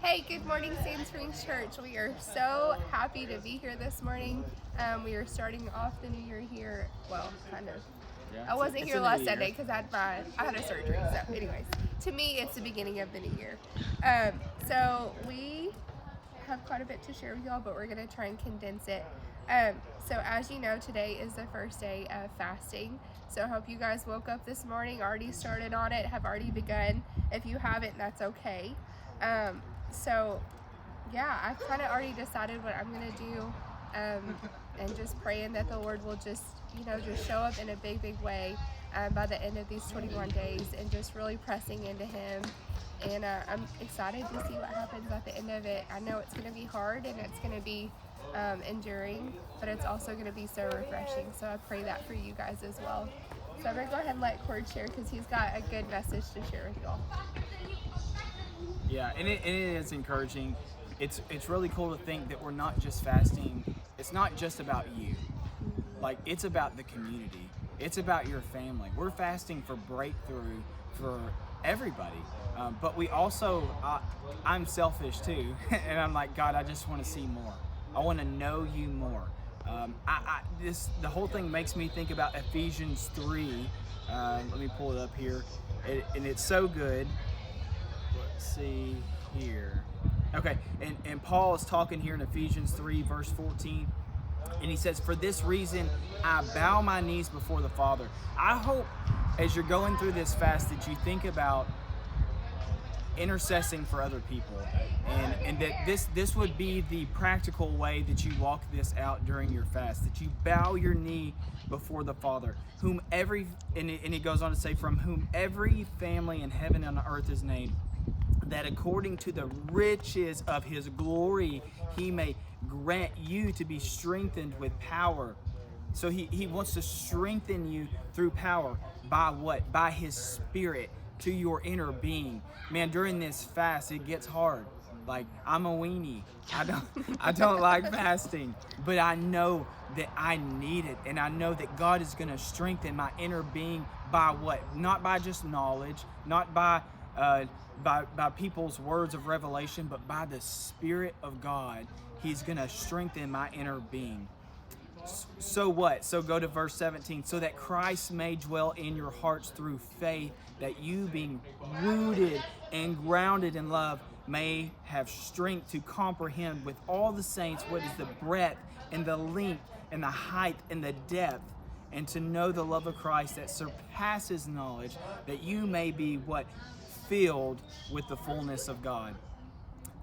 Hey, good morning, Sand Springs Church. We are so happy to be here this morning. We are starting off the new year here. Well, kind of. Yeah, I wasn't it's here a new last year. Sunday because I had a surgery. So, anyways, to me, it's the beginning of the new year. So we have quite a bit to share with y'all, but we're going to try and condense it. So as you know, today is the first day of fasting. So I hope you guys woke up this morning, already started on it, have already begun. If you haven't, that's okay. So yeah, I've kind of already decided what I'm going to do, and just praying that the Lord will just show up in a big way by the end of these 21 days, and just really pressing into Him. And I'm excited to see what happens at the end of it. I know it's going to be hard and it's going to be enduring, but it's also going to be so refreshing. So I pray that for you guys as well. So I'm going to go ahead and let Cord share because he's got a good message to share with y'all. Yeah, and it is encouraging. It's really cool to think that we're not just fasting. It's not just about you. Like, it's about the community. It's about your family. We're fasting for breakthrough for everybody. But we also, I'm selfish too, and I'm like, God, I just want to see more. I want to know you more. The whole thing makes me think about Ephesians 3. Let me pull it up here, and it's so good. Let's see here. Okay, and Paul is talking here in Ephesians 3, verse 14. And he says, "For this reason, I bow my knees before the Father." I hope as you're going through this fast that you think about intercessing for other people, and that this would be the practical way that you walk this out during your fast, that you bow your knee before the Father, and he goes on to say, from whom every family in heaven and on earth is named, that according to the riches of his glory he may grant you to be strengthened with power. So he wants to strengthen you through power by what? By his Spirit to your inner being. Man, during this fast it gets hard. Like, I'm a weenie. I don't like fasting, but I know that I need it, and I know that God is going to strengthen my inner being by what? Not by just knowledge, not by people's words of revelation, but by the Spirit of God. He's going to strengthen my inner being. So what? So go to verse 17. So that Christ may dwell in your hearts through faith, that you, being rooted and grounded in love, may have strength to comprehend with all the saints what is the breadth and the length and the height and the depth, and to know the love of Christ that surpasses knowledge, that you may be what? Filled with the fullness of God.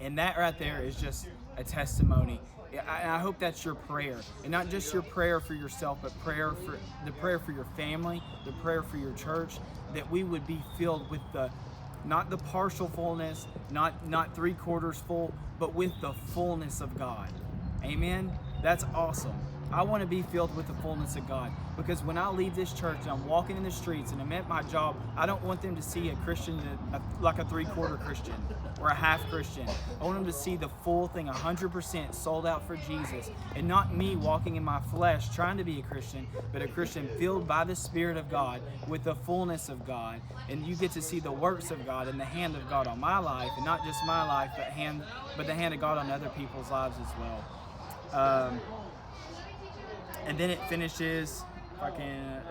And that right there is just a testimony. I hope that's your prayer, and not just your prayer for yourself, but prayer for your family, the prayer for your church, that we would be filled with not the partial fullness, not 3/4 full, but with the fullness of God. Amen. That's awesome. I want to be filled with the fullness of God, because when I leave this church and I'm walking in the streets and I'm at my job, I don't want them to see a Christian like a 3/4 Christian or a half Christian. I want them to see the full thing, 100% sold out for Jesus, and not me walking in my flesh trying to be a Christian, but a Christian filled by the Spirit of God with the fullness of God. And you get to see the works of God and the hand of God on my life, and not just my life, but the hand of God on other people's lives as well. And then it finishes, if I can,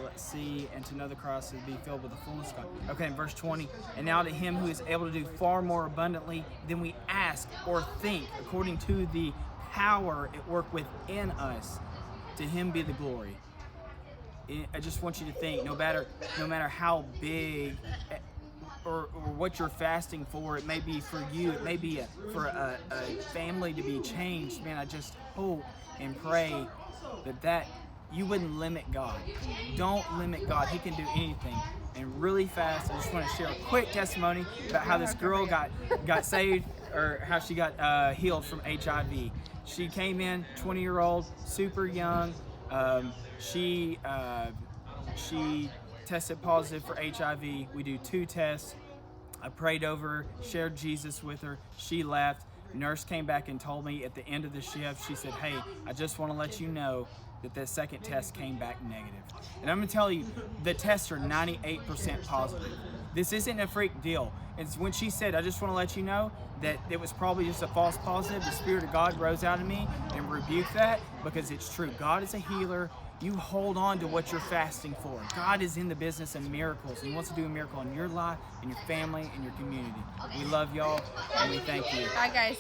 let's see, and to know the cross is be filled with the fullness of God. Okay, in verse 20, and now to him who is able to do far more abundantly than we ask or think, according to the power at work within us, to him be the glory. I just want you to think, no matter how big or what you're fasting for, it may be for you, it may be for a family to be changed. Man, I just hope and pray that you wouldn't limit God. Don't limit God. He can do anything. And really fast, I just want to share a quick testimony about how this girl got saved, or how she got healed from HIV. She came in, 20-year-old, super young. She tested positive for HIV. We do 2 tests. I prayed over her, shared Jesus with her. She left. Nurse came back and told me at the end of the shift, she said, "Hey, I just want to let you know that the second test came back negative." And I'm going to tell you, the tests are 98% positive. This isn't a freak deal. And when she said, I just want to let you know that it was probably just a false positive, the Spirit of God rose out of me and rebuked that, because it's true. God is a healer. You hold on to what you're fasting for. God is in the business of miracles, and He wants to do a miracle in your life, in your family, in your community. We love y'all, and we thank you. Bye, guys.